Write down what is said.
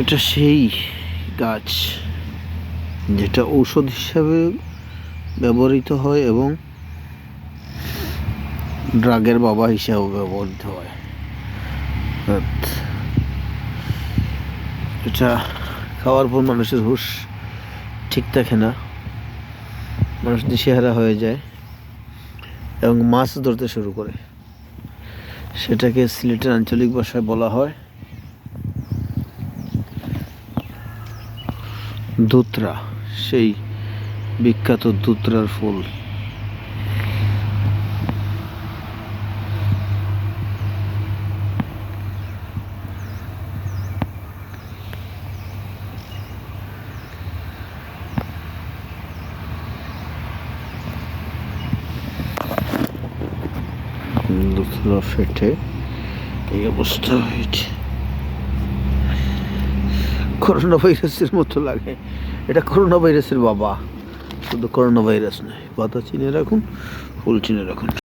এটা সেই গাছ যেটা ঔষধ হিসাবে ব্যবহৃত হয় এবং ড্রাগের বাবা হিসাবেও ব্যবহৃত হয়। এটা খাওয়ার পর মানুষের হুঁশ ঠিক থাকে না, মানুষ দিশেহারা হয়ে যায় এবং মাছ ধরতে শুরু করে। সেটাকে সিলেটের আঞ্চলিক ভাষায় বলা হয় দুতরা, সেই বিখ্যাত দুতরার ফুল। দুতরা ফেটে এই অবস্থা হয়েছে। করোনা ভাইরাসের মতো লাগে। এটা করোনা ভাইরাসের বাবা, শুধু করোনা ভাইরাস নয়। পাতা চিনে রাখুন, ফুল চিনে রাখুন।